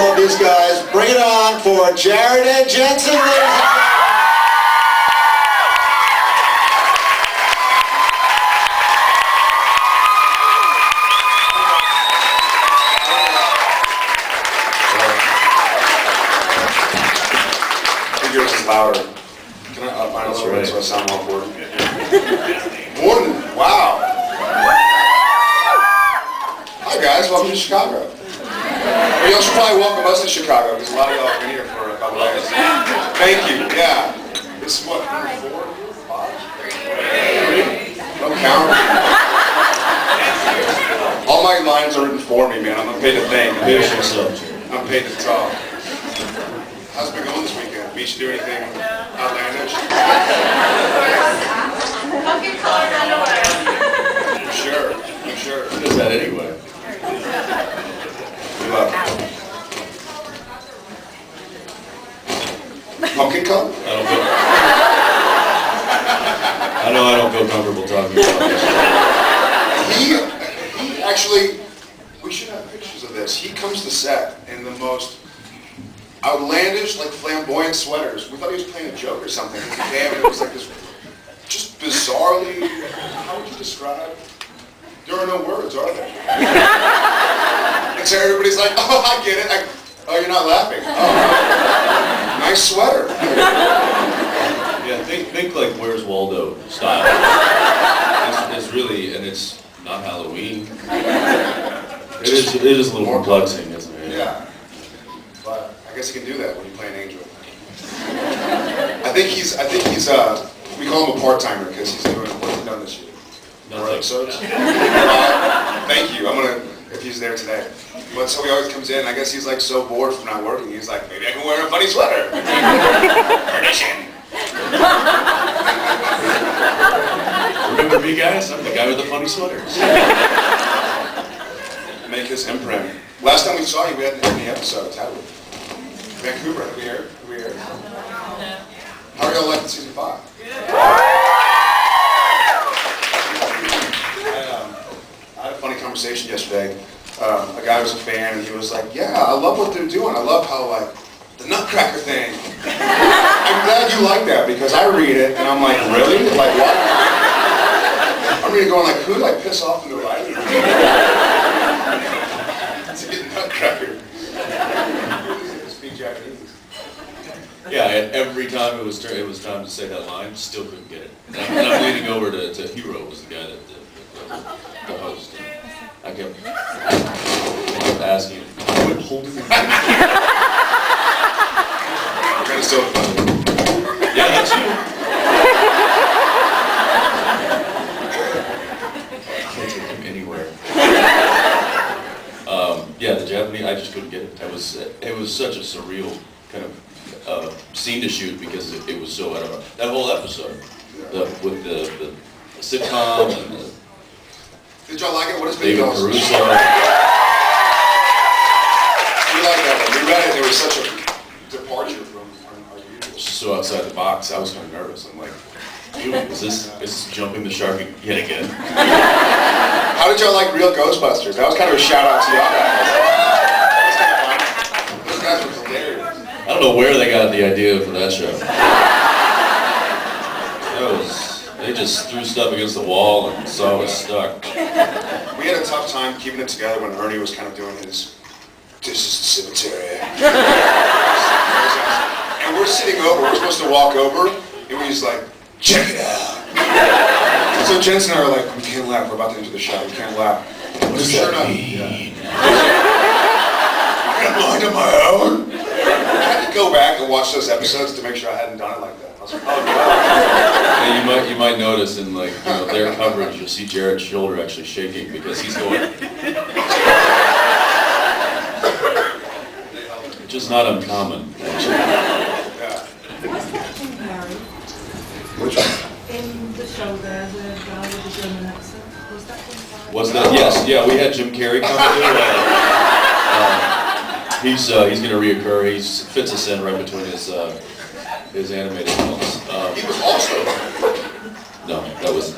love these guys. Bring it on for Jared and Jensen. Yours is louder. Can I up mine a little bit so I sound more important? Morning. Wow. Hi guys, welcome to Chicago. Well, y'all should probably welcome us to Chicago because a lot of y'all have been here for a couple of days. Thank you. Yeah. This is what, 4, 5? Don't count. All my lines are written for me, man. I'm paid to think. I'm paid to talk. How's it been going this weekend? Misha, do anything outlandish? Pumpkin colored underwear. I'm sure. Who does that anyway? Pumpkin color? I don't feel comfortable talking about this. He actually, we should have pictures of this. He comes to set in the most outlandish, like flamboyant sweaters. We thought he was playing a joke or something. Damn, it was like this, just bizarrely, how would you describe? There are no words, are there? And so everybody's like, oh, I get it. Oh, you're not laughing. Oh, nice sweater. Yeah, think like Where's Waldo style. It's really, and it's not Halloween. It is a little perplexing, isn't it? Yeah. But I guess he can do that when you play an angel. I think he's we call him a part-timer because he's doing what's he done this year? More episodes? Thank you. If he's there today. But so he always comes in, I guess he's like so bored from not working, he's like, maybe I can wear a funny sweater. Perdition. Remember me, guys? I'm the guy with the funny sweaters. Make his imprint. Last time we saw you, we hadn't had any episodes, had we? Vancouver, have we heard? How are y'all liking season 5? I had a funny conversation yesterday. A guy was a fan, and he was like, "Yeah, I love what they're doing. I love how like the Nutcracker thing. I'm glad you like that because I read it and I'm like, really? Like what? I'm reading going like, who do I piss off into writing? To get Nutcracker. Speak Japanese. Yeah, and every time it was time to say that line, still couldn't get it. And I'm leaning over to Hiro, was the guy that the host. I kept asking, quit holding your hand. You're kind of so funny. Yeah, that's you. I can't take him anywhere. Yeah, the Japanese, I just couldn't get it. It was such a surreal kind of scene to shoot because it was so out of that whole episode with the sitcom and the Did y'all like it? What has been David y'all's? Caruso. We like that one. We read it. There was such a departure from our usual. So outside the box, I was kind of nervous. I'm like, dude, is this jumping the shark yet again? How did y'all like Real Ghostbusters? That was kind of a shout out to y'all guys. Those guys were hilarious. I don't know where they got the idea for that show. They just threw stuff against the wall and saw it stuck. We had a tough time keeping it together when Ernie was kind of doing his, this is the cemetery. And we're sitting over, we're supposed to walk over, and he's like, check it out. So Jensen and I are like, we can't laugh, we're about to enter the shot, we can't laugh. What does sure that enough, mean? I got mind of my own. I had to go back and watch those episodes to make sure I hadn't done it like that. I was like, oh god. Yeah, you might notice in their coverage, you'll see Jared's shoulder actually shaking because he's going. Which is not uncommon, actually. Yeah. Which one? In the show there, the guy with the German accent. Was that Yes, yeah, we had Jim Carrey come through. He's going to reoccur. He fits us in right between his animated films. He was also. No, that was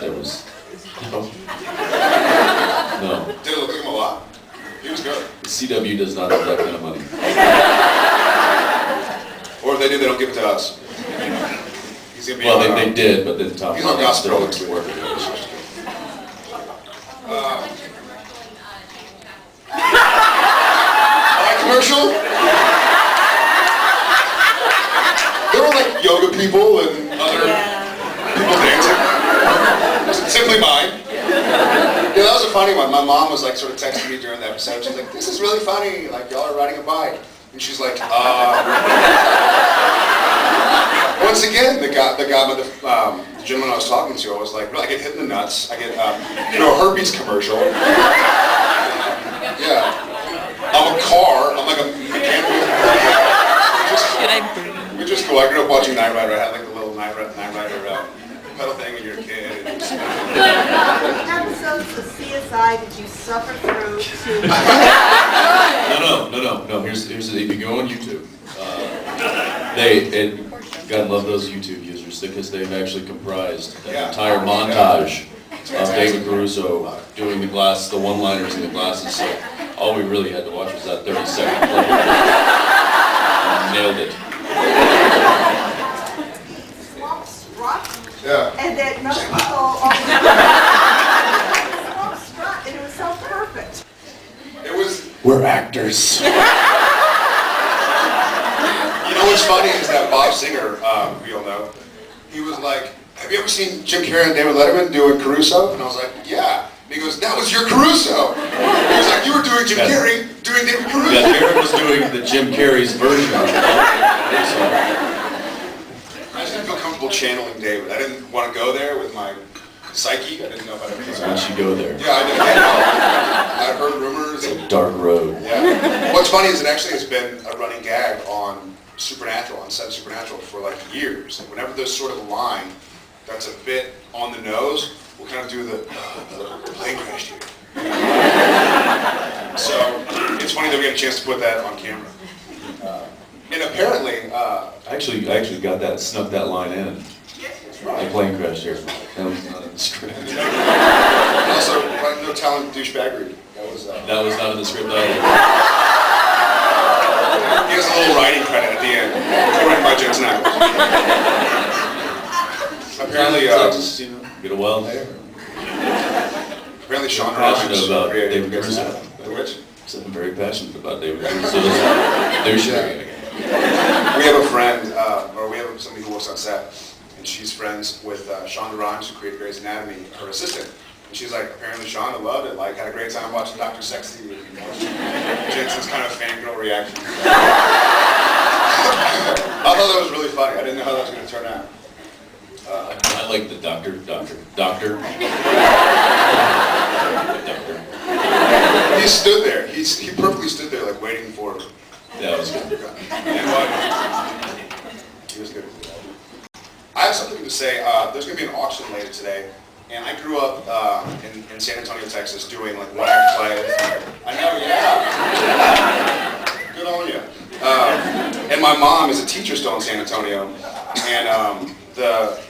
no. Did it look like him a lot? He was good. The CW does not have that kind of money. don't give it to us. He's gonna be Well, on, they did, but then Tom he's on Holland still Ghostbusters. working. My commercial? There were like yoga people and other people dancing. Simply mine. Yeah, that was a funny one. My mom was like sort of texting me during the episode. She's like, "This is really funny. Like y'all are riding a bike." And she's like, Once again, the gentleman I was talking to, I was like, I get hit in the nuts. I get, a herpes commercial. Yeah. I'm a car. I'm like a mechanical. We just go. I grew up watching Knight Rider. I had like the little Knight Rider pedal thing when you're a kid. How many episodes of CSI did you suffer through to... No. Here's if you go on YouTube, gotta love those YouTube users because they've actually comprised an entire montage of David Caruso doing the one-liners and the glasses. So all we really had to watch was that 30-second clip. Nailed it. Swamp strut? Yeah. And that most people swamp strut, and it was so perfect. It was. We're actors. You know what's funny is that Bob Singer, who you'll know, he was like, "Have you ever seen Jim Carrey and David Letterman doing Caruso?" And I was like, "Yeah." And he goes, "That was your Caruso." He was like, "You were doing Jim Carrey, doing David Caruso." Yeah, Jared was doing the Jim Carrey's version of it. I just didn't feel comfortable channeling David. I didn't want to go there with my psyche. I didn't know if I'd ever do So that. once you go there, Yeah, I didn't know. I'd heard rumors. it's a dark road. Yeah. What's funny is it actually has been a running gag on Supernatural, on set Supernatural for like years. And whenever there's sort of a line that's a bit on the nose, we'll kind of do the plane crash here. So it's funny that we get a chance to put that on camera. And apparently, I actually got that, snuck that line in. The plane crash here. That was not in the script. and also no talent douchebaggery. That was not in the script either. He has a little writing credit at the end. Written by Jensen. Apparently, Just, get a wild hair. apparently Sean Passionate Rhimes about created David Ghostbusters. Caruso. The which? So I'm very passionate about David Caruso's douchebag. We have a friend, or we have somebody who works on set, and she's friends with Shonda Rhimes, who created Grey's Anatomy, her assistant. And she's like, apparently Shonda loved it, like had a great time watching Dr. Sexy. Jensen's kind of fangirl reaction. I thought that was really funny. I didn't know how that was going to turn out. I like the doctor. He stood there. He perfectly stood there, like waiting for. Yeah, that was good. And what? He was good. I have something to say. There's going to be an auction later today, and I grew up in San Antonio, Texas, doing like one-act plays. I know, yeah. Good on you. And my mom is a teacher still in San Antonio, and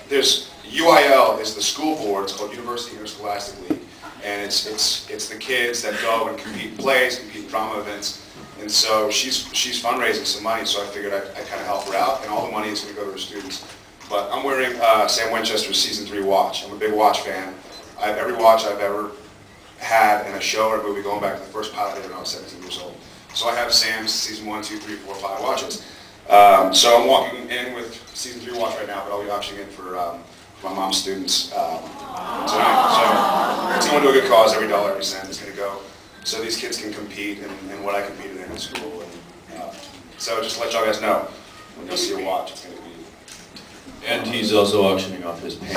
there's UIL is the school board. It's called University Interscholastic League, and it's the kids that go and compete in plays, compete in drama events. And so she's fundraising some money, so I figured I'd kind of help her out, and all the money is going to go to her students. But I'm wearing Sam Winchester's Season 3 watch. I'm a big watch fan. I have every watch I've ever had in a show or a movie going back to the first pilot when I was 17 years old. So I have Sam's Season 1, 2, 3, 4, 5 watches. So I'm walking in with Season 3 watch right now, but I'll be auctioning it for my mom's students tonight. So it's going to do a good cause. Every dollar, every cent is going to go. So these kids can compete in what I competed in school. And, so just to let y'all guys know, when you see a watch, it's going to be. And he's also auctioning off his pants.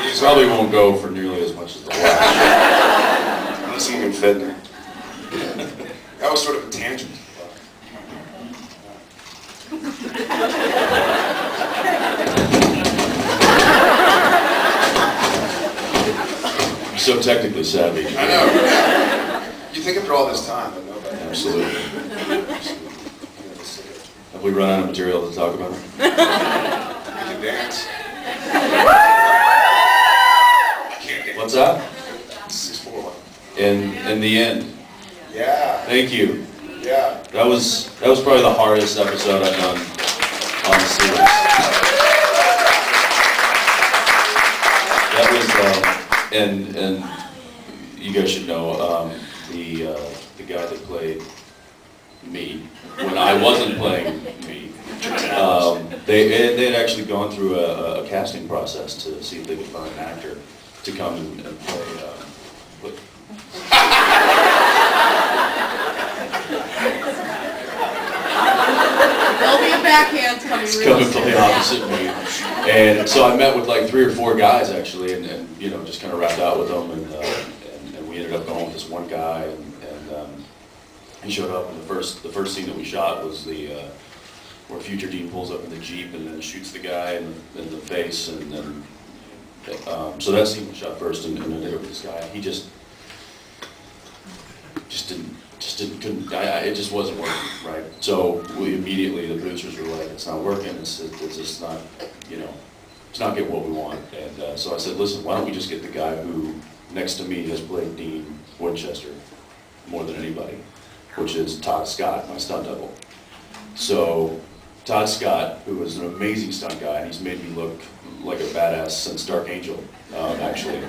He probably won't go for nearly as much as the watch. Unless someone can fit in there. That was sort of a tangent. I'm so technically savvy. I know. You think after all this time, but nobody. Absolutely. Have we run out of material to talk about? You can dance. I can't dance. What's that? 6'4". In the end. Yeah. Thank you. Yeah. That was probably the hardest episode I've done on the series. That was, and you guys should know, the guy that played me, when I wasn't playing me, they had actually gone through a casting process to see if they could find an actor to come and play. There'll be a backhand coming It's real coming soon. from the opposite me. And so I met with like 3 or 4 guys actually, and you know, just kind of rapped out with them, and we ended up going with this one guy, and he showed up, and the first scene that we shot was where Future Dean pulls up in the Jeep and then shoots the guy in the face, and then so that scene was shot first, and then there was this guy. He couldn't. It just wasn't working, right? So we immediately, the producers were like, "It's not working. It's just not, you know, it's not getting what we want." And so I said, "Listen, why don't we just get the guy who next to me has played Dean Winchester more than anybody, which is Todd Scott, my stunt double." So Todd Scott, who is an amazing stunt guy, and he's made me look like a badass since Dark Angel, actually.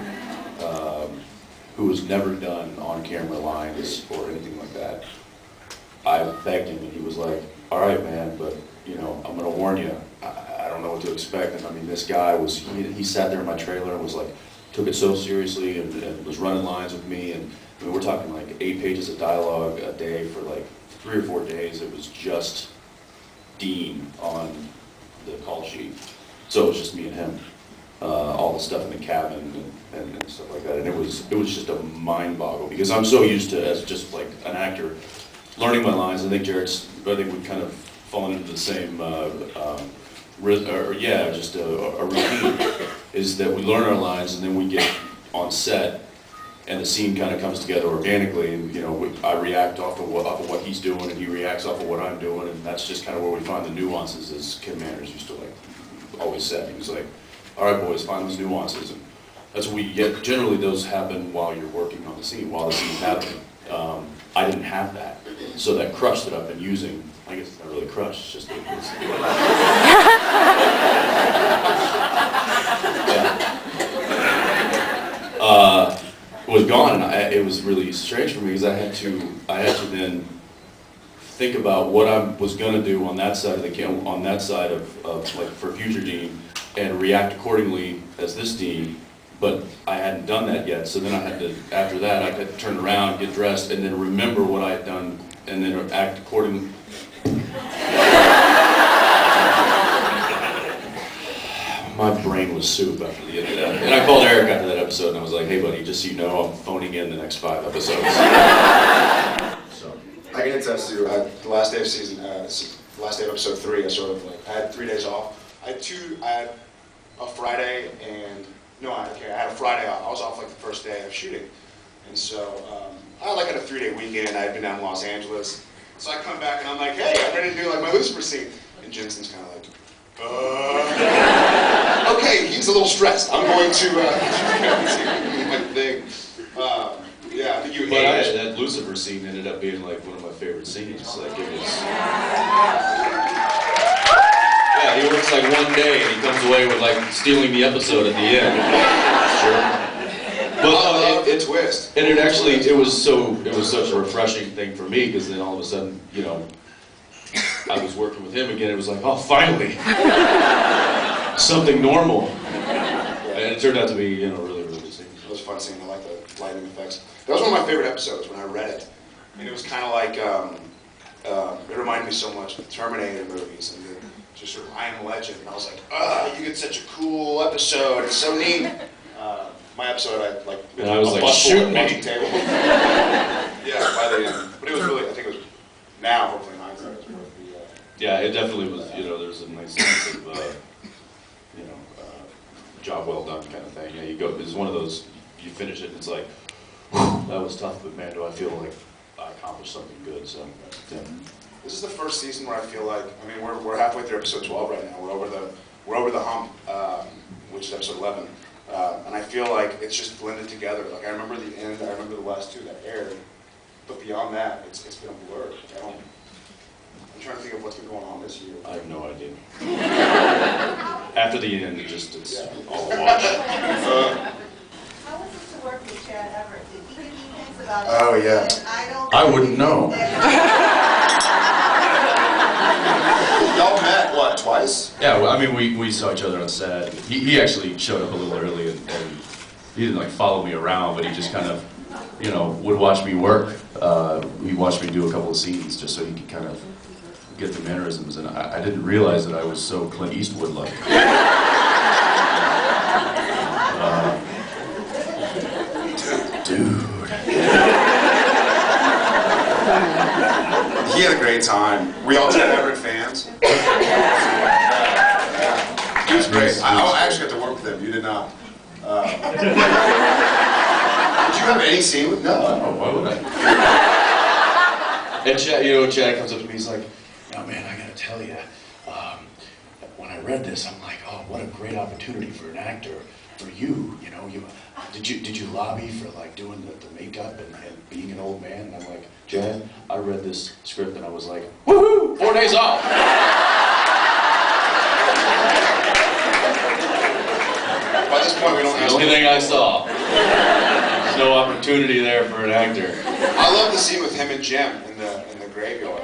Who has never done on-camera lines or anything like that. I begged him, and he was like, "All right, man, but you know, I'm gonna warn you. I don't know what to expect." And I mean, this guy was, he sat there in my trailer and was like, took it so seriously, and was running lines with me, and I mean, we're talking like 8 pages of dialogue a day for like 3 or 4 days. It was just Dean on the call sheet. So it was just me and him. All the stuff in the cabin and stuff like that, and it was just a mind boggle, because I'm so used to, as just like an actor, learning my lines. I think we've kind of fallen into the same just a routine, is that we learn our lines and then we get on set and the scene kind of comes together organically, and you know, I react off of what he's doing, and he reacts off of what I'm doing, and that's just kind of where we find the nuances, as Kim Manners used to like always say. He was like, "All right, boys, find those nuances," and that's what we get. Generally, those happen while you're working on the scene, while the scene's happening. I didn't have that, so that crush that I've been using, I guess it's not really crush, it's just was gone, and it was really strange for me, because I had to then think about what I was going to do on that side of the camera, on that side of like for Future Dean, and react accordingly as this Dean, but I hadn't done that yet. So then I had to, after that, I had to turn around, get dressed, and then remember what I had done, and then act accordingly. My brain was soup after the end of that. And I called Eric after that episode, and I was like, "Hey buddy, just so you know, I'm phoning in the next 5 episodes." So. I can attest to the last day of season, last day of episode 3. I had 3 days off. I had a Friday and I had a Friday off. I was off like the first day of shooting, and so I had a 3-day weekend. I had been down in Los Angeles, so I come back and I'm like, "Hey, I'm ready to do like my Lucifer scene," and Jensen's kind of like, "Okay, he's a little stressed. I'm going to do my thing." Yeah, I think you hate it. That Lucifer scene ended up being like one of my favorite scenes. Like it was. Yeah, he works like one day and he comes away with like stealing the episode at the end. Sure. But it twist. And it was such a refreshing thing for me, because then all of a sudden, you know, I was working with him again. It was like, oh, finally, something normal. And it turned out to be, you know, really good scene. It was a fun scene. I like the lighting effects. That was one of my favorite episodes when I read it. I mean, it was kind of like, it reminded me so much of the Terminator movies and just sort of I Am Legend. And I was like, you get such a cool episode. It's so neat. My episode, and I was like, shoot me. Table. Yeah, by the end. But it was really, I think it was, now, hopefully, in hindsight, it was worth the... Yeah, it definitely was, you know, there's a nice sense of, job well done kind of thing. Yeah, you go, it's one of those, you finish it and it's like, whew, that was tough, but man, do I feel like I accomplished something good, so, yeah. This is the first season where I feel like, I mean, we're halfway through episode 12 right now. We're over the hump, which is episode 11. And I feel like it's just blended together. Like I remember the end, I remember the last 2 that aired, but beyond that, it's been a blur. I'm trying to think of what's been going on this year. I have no idea. After the end, it's all a wash. How was it to work with Chad Everett? Did he give you hints about? Oh, yeah. And I wouldn't know. Y'all met, what, twice? Yeah, well, I mean, we saw each other on set. He actually showed up a little early, and he didn't like follow me around, but he just kind of, you know, would watch me work. He watched me do a couple of scenes just so he could kind of get the mannerisms, and I didn't realize that I was so Clint Eastwood-like. Dude. He had a great time. We all Chad Everett fans. He was great. I actually got to work with him. You did not. Did you have any scene with? No. Oh, why would I? And Chad, you know, Chad comes up to me, he's like, "No, man, I gotta tell you, when I read this, I'm like, oh, what a great opportunity for an actor, for you, you know, did you lobby for like doing the makeup and being an old man?" And I'm like, "Chad, I read this script and I was like, woohoo, 4 days off." By this point, we don't The only thing I saw. There's no opportunity there for an actor. I love the scene with him and Jim in the graveyard.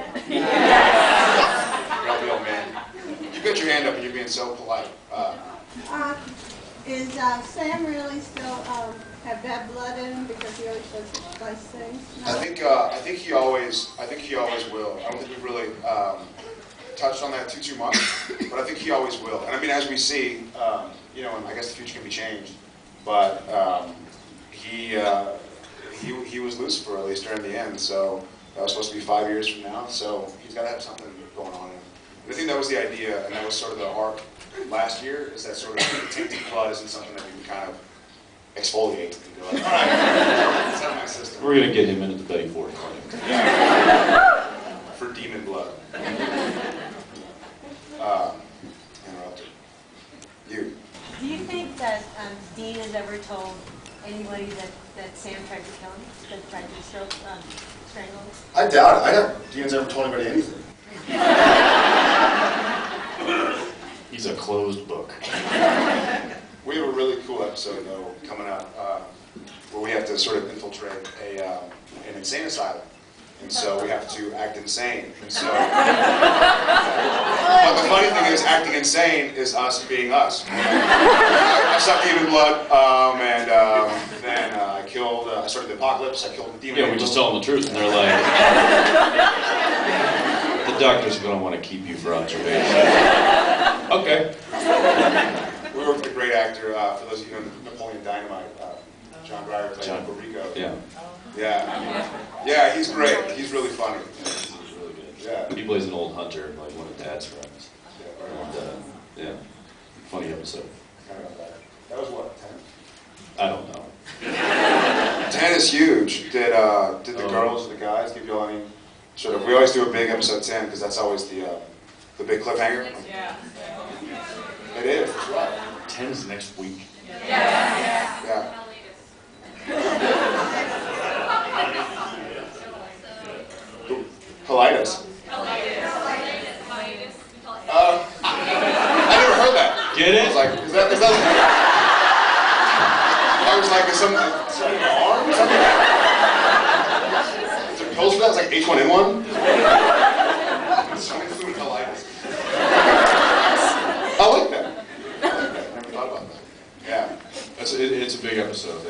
Grumpy old man. You put your hand up and you're being so polite. Is Sam really still have bad blood in him because he always does such nice things? No? I think he always will. I don't think we've really touched on that too much, but I think he always will. And I mean, as we see, you know, and I guess the future can be changed, but he was Lucifer, at least during the end. So that was supposed to be 5 years from now. So he's got to have something going on. And I think that was the idea, and that was sort of the arc last year. Is that sort of tainted blood isn't something that we can kind of exfoliate and go like, all right, it's out of my system. We're gonna get him into the Betty Ford clinic. For demon blood. Interrupted. You. Do you think that Dean has ever told anybody that Sam tried to kill him, that tried to strangle him? I doubt it. I doubt Dean's ever told anybody anything. He's a closed book. We have a really cool episode though coming up where we have to sort of infiltrate an insane asylum, and so we have to act insane. And so, but the funny thing is, acting insane is us being us. I sucked demon blood, and then I killed. I started the apocalypse. I killed the demon. Yeah, we just tell them the truth, and they're like, the doctors are gonna want to keep you for observation. Okay. We worked with a great actor, for those of you who know Napoleon Dynamite, John Breyer played John. Puerto Rico. Yeah. Yeah, he's great. He's really funny. He's really good. Yeah. He plays an old hunter, like one of Dad's friends. Yeah, And, yeah, funny episode. that was what, 10? I don't know. 10 is huge. Did the girls or the guys give you all any sort of, we always do a big episode 10 because that's always the big cliffhanger? Yeah. It is, that's right. 10 is next week. Yeah. Colitis. I never heard that. Get it? I was like, is that I was like, is something in the arm or something? Is there pills for that? It's like H1N1? Something food colitis. I like that. I never thought about that. Yeah. It's a big episode. I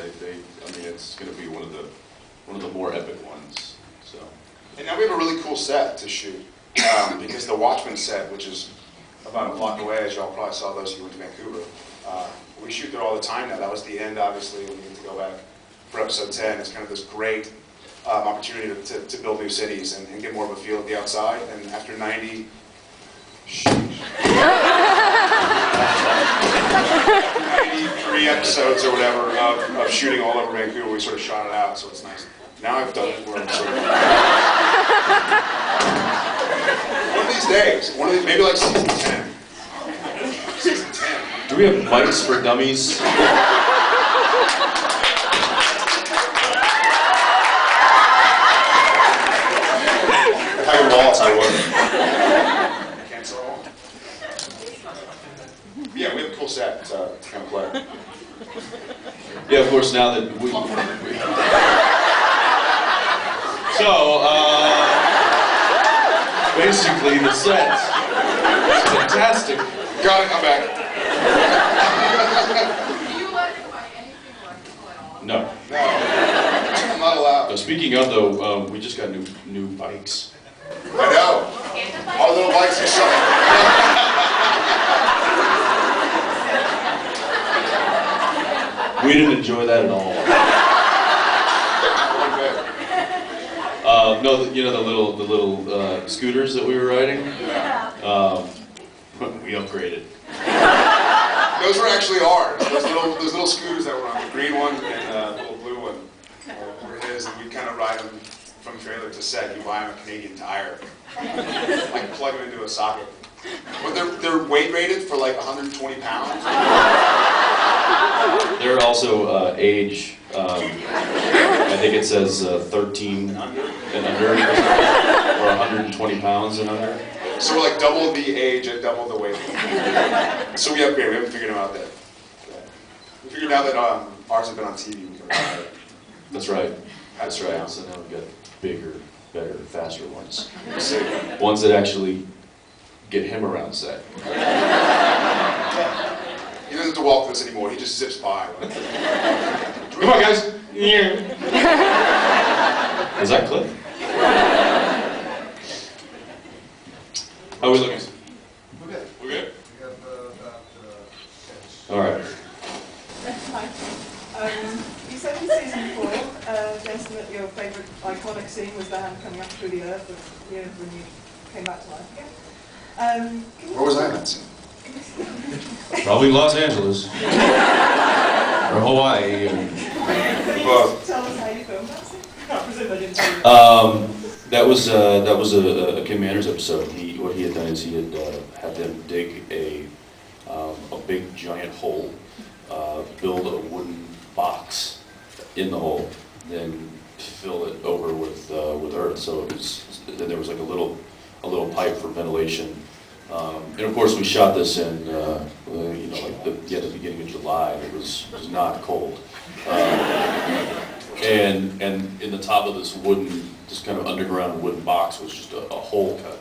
mean, it's going to be one of the more epic ones. So. And now we have a really cool set to shoot because the Watchmen set, which is about a block away, as y'all probably saw those who went to Vancouver, we shoot there all the time now. That was the end, obviously, when we get to go back for episode 10. It's kind of this great opportunity to build new cities and get more of a feel of the outside. And after 93 episodes or whatever of shooting all over Vancouver, we sort of shot it out, so it's nice. Now I've done it where I'm sort of... One of these days, maybe like season 10. Season 10. Do we have mics for dummies? course, now that we so, basically the set. It's fantastic. Got it, I'm back. Do you let him buy anything electrical at all? No. No, I'm not allowed. Speaking of though, we just got new bikes. I know. Our little bikes are showing. We didn't enjoy that at all. No, you know the little scooters that we were riding. Yeah. We upgraded. Those were actually ours. Those little scooters that were on, the green one and the little blue one were his, and we kind of ride them from trailer to set. You buy them a Canadian Tire, like plug them into a socket. But they're weight rated for like 120 pounds. They're also age. I think it says 13 and under, or 120 pounds and under. So we're like double the age and double the weight. So we upgraded. We haven't figured them out yet. We figured out that ours have been on TV. We can buy it. That's right. That's right. So now we've got bigger, better, faster ones. We'll see. Ones that actually get him around set. He doesn't have to walk this anymore. He just zips by. Come on, guys. Is that Cliff? How are we looking? We're good. We're good? All right. Hi. You said in season 4, Jensen, that your favourite iconic scene was the hand coming up through the earth when you came back to life again. Where was I in that scene? Probably Los Angeles. Or Hawaii. Both. Tell us how you filmed that scene. I presume I didn't tell you. That was a Kim Manners episode. What he had done is he had had them dig a big giant hole, build a wooden box in the hole, then fill it over with earth. So it was, then there was like a little pipe for ventilation. And of course we shot this in like the beginning of July. It was not cold. And in the top of this kind of underground wooden box was just a hole cut,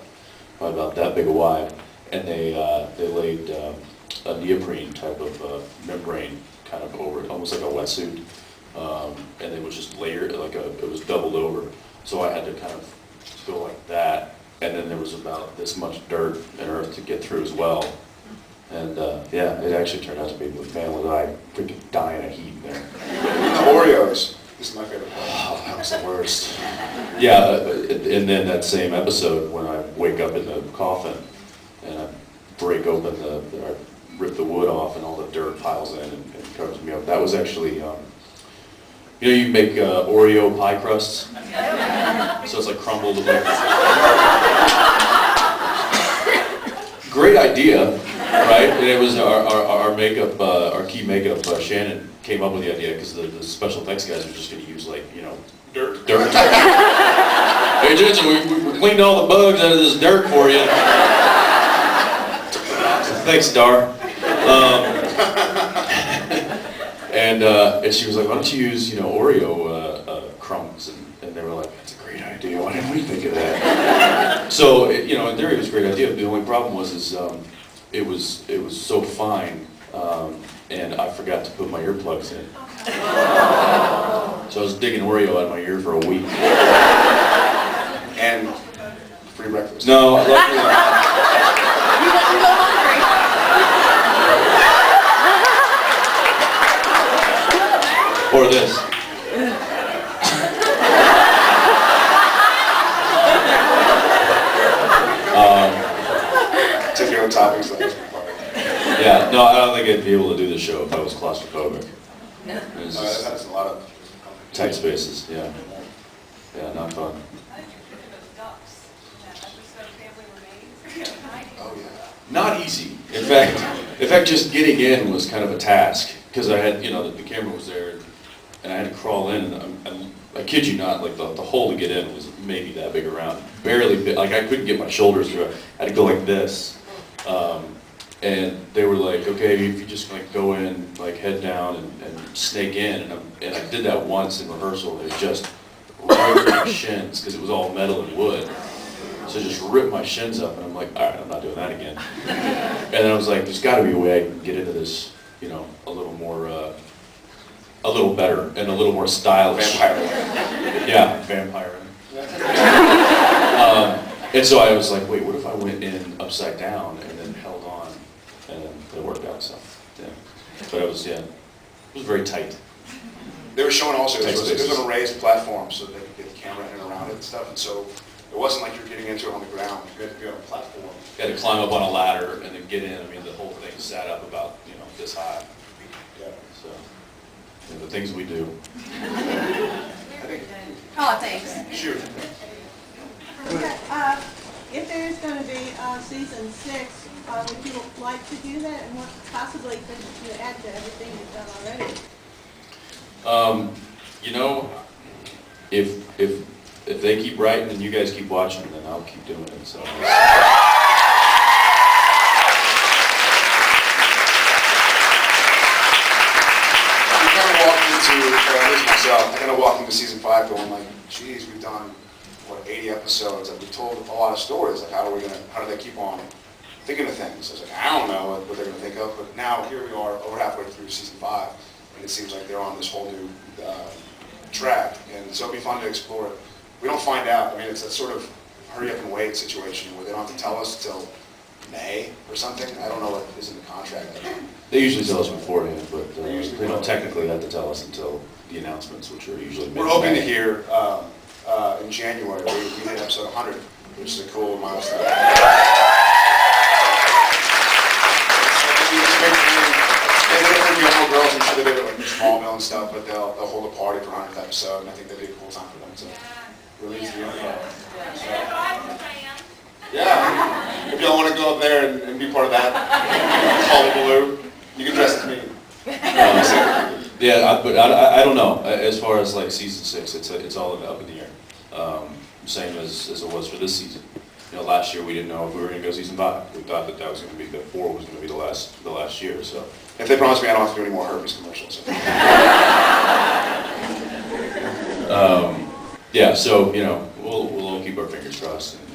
probably about that big a wide, and they laid a neoprene type of membrane kind of over it, almost like a wetsuit, and it was just layered, it was doubled over. So I had to kind of go like that, and then there was about this much dirt and earth to get through as well. And yeah, it actually turned out to be, man, was I freaking dying of heat in there. And the Oreos. This is my favorite part. Oh, that was the worst. Yeah, and then that same episode when I wake up in the coffin and I break open I rip the wood off and all the dirt piles in and covers me up. That was actually, you make Oreo pie crusts? So it's like crumbled. Great idea, right? And it was our makeup, our key makeup, Shannon, came up with the idea because the special effects guys were just going to use dirt. Hey Jensen, we cleaned all the bugs out of this dirt for you. Thanks, Dar. And she was like, why don't you use Oreo crumbs? And they were like, that's a great idea. Why didn't we think of that? So in theory it was a great idea. The only problem was it was so fine. And I forgot to put my earplugs in. So I was digging Oreo out of my ear for a week. And free breakfast. No, luckily not. You go hungry. Or this. Take your own topics. Yeah, no, I don't think I'd be able to do the show if I was claustrophobic. It's just That's a lot of tight spaces, yeah. Yeah, not fun. Oh yeah. Not easy. In fact, just getting in was kind of a task because I had, the camera was there, and I had to crawl in, and I kid you not, like the hole to get in was maybe that big around, barely, like I couldn't get my shoulders through it. I had to go like this, And they were like, okay, if you just like go in, like head down and snake in, and I did that once in rehearsal, and it just ripped my shins, because it was all metal and wood. So it just ripped my shins up, and I'm like, all right, I'm not doing that again. And then I was like, there's gotta be a way I can get into this, you know, a little more, a little better, and a little more stylish. Vampire. Yeah, vampire. And so I was like, wait, what if I went in upside down and then held on, and then it worked out, so, yeah. But it was very tight. They were showing also, Tight it was spaces. on a raised platform, so they could get the camera in and around it and stuff, and so it wasn't like you were getting into it on the ground, you had to be on a platform. You had to climb up on a ladder and then get in. I mean, the whole thing sat up about, you know, this high. Yeah. So, you know, the things we do. I think, Oh, thanks. shoot. Okay, if there is going to be season 6, would you like to do that, and what possibly could you add to everything you've done already? You know, if they keep writing and you guys keep watching, then I'll keep doing it. So. I kind of walked into season 5 going like, geez, we've done, what, 80 episodes, and we've told a lot of stories, like how do they keep on thinking of things? I was like, I don't know what they're going to think of, but now here we are, over halfway through season 5, and it seems like they're on this whole new track, and so it'll be fun to explore it. We don't find out, I mean, it's a sort of hurry up and wait situation where they don't have to tell us till May or something. I don't know what is in the contract. They usually tell us beforehand, but they don't technically have to tell us until the announcements, which are usually We're hoping to hear in January, we hit episode 100, which is a cool milestone. They did it for the young girls, I'm sure they did it like in Smallville and stuff, but they'll hold a party for 100th episode, and I think that'd be a cool time for them to release the young girls. Yeah, if y'all want to go up there and be part of that hullabaloo, you can dress as me. Yeah, but I don't know. As far as like season 6, it's all up in the air. Same as it was for this season. You know, last year we didn't know if we were going to go season 5. We thought that was going to be, that 4 was going to be the last year. So if they promise me I don't have to do any more herpes commercials. Yeah, so you know, we'll all keep our fingers crossed and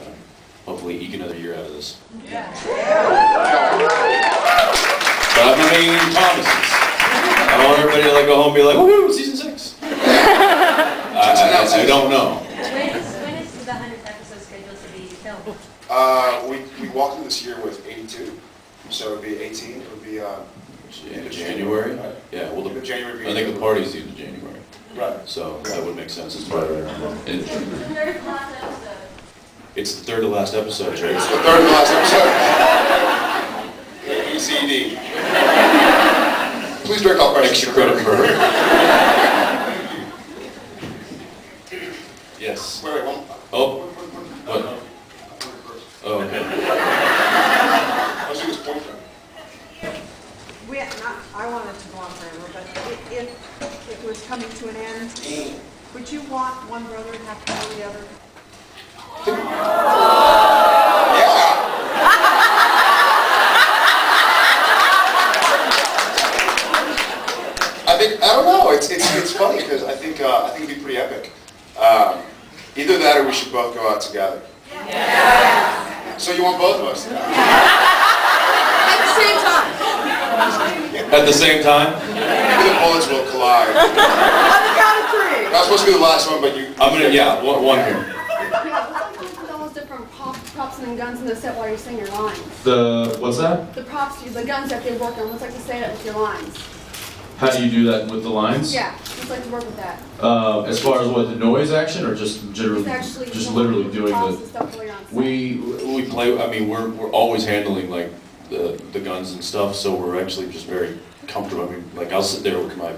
hopefully eke another year out of this. Yeah. But I'm not making any promises. I don't want everybody to like go home and be like, woohoo, season 6. I don't know. When is the 100th episode scheduled to be filmed? We walked into this year with 82, so it would be 18. It would be In January? Yeah, well, January. I think the party's the end of January. Right. So that would make sense. It's right around. It's the third to last episode, Trey. It's the third and last episode. ECD. Please drink all credit. Extra credit for her. Yes. Wait, one. Oh. What? Oh, okay. Let's do this point thing. I wanted to go on forever, but if it was coming to an end, would you want one brother to have to know the other? I don't know. It's funny because I think it'd be pretty epic. Either that or we should both go out together. Yeah. So you want both of us? At the same time. At the same time? Maybe the bullets will collide. On the count of 3. That was supposed to be the last one, but you. I'm gonna, yeah, one here. All those different props and guns in the set while you're saying your lines. The, what's that? The props, the guns that they work on, let's like to say that with your lines. How do you do that with the lines? Yeah, let's like to work with that. As far as what, the noise action, or just generally, It's actually just literally doing props the, and stuff while you're on set. We play, I mean, we're always handling like the guns and stuff, so we're actually just very comfortable. I mean, like I'll sit there with my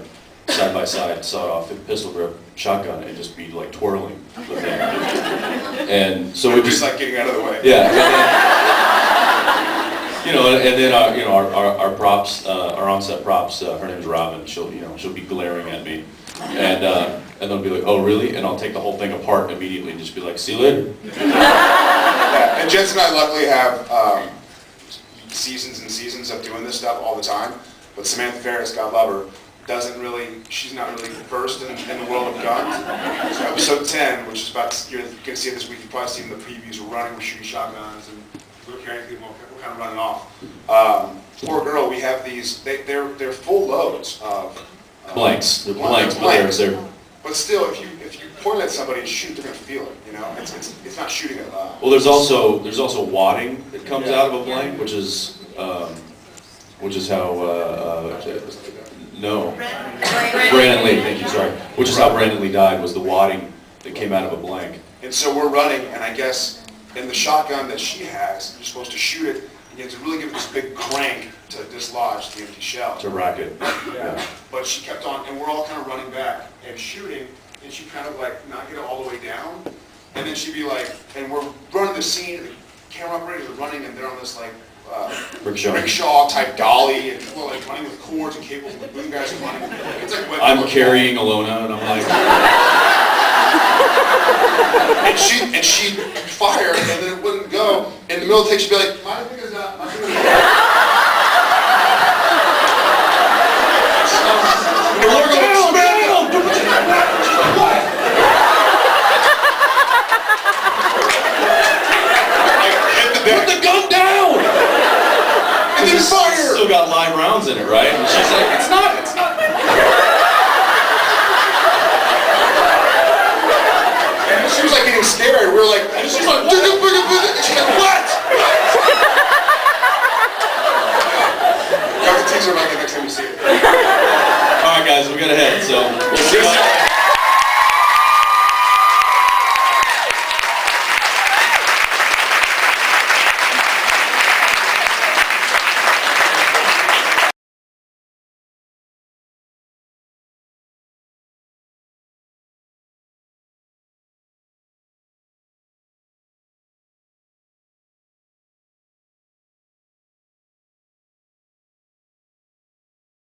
side-by-side sawed-off pistol grip shotgun and just be like twirling with it. And so we just like getting out of the way. Yeah. You know, and then our props, our on-set props. Her name's Robin. She'll be glaring at me, and they'll be like, "Oh, really?" And I'll take the whole thing apart immediately and just be like, "See you later." Yeah, and Jensen and I luckily have seasons and seasons of doing this stuff all the time. But Samantha Ferris, God love her, she's not really versed in the world of guns. So episode 10, which is about, you're going to see it this week, you've probably seen the previews, we're running, we're shooting shotguns, and we're carrying people, we're kind of running off. Poor girl, we have these, they're full loads of Blanks, the blanks, but they're, but still, if you point at somebody and shoot, they're gonna feel it. You know, it's not shooting at. well, there's also wadding that comes out of a blank, which is how no, Brandon Lee, thank you, sorry, which is how Brandon Lee died, was the wadding that came out of a blank. And so we're running, and I guess in the shotgun that she has, you're supposed to shoot it, and you have to really give it this big crank to dislodge the empty shell. To rack it. Yeah. But she kept on, and we're all kind of running back and shooting, and she kind of like not get it all the way down, and then she'd be like, and we're running the scene, the camera operators are running, and they're on this like rickshaw type dolly, and people are like running with cords and cables, and the boom guys are running. It's like I'm carrying Alona, and I'm like, and she'd fire, and then it wouldn't go. In the middle of the take, she'd be like, my finger's up, my finger's up. put the gun down! And then fire! Still got live rounds in it, right? And she's like, it's not. And she was like getting scared. We were like, And she's like, what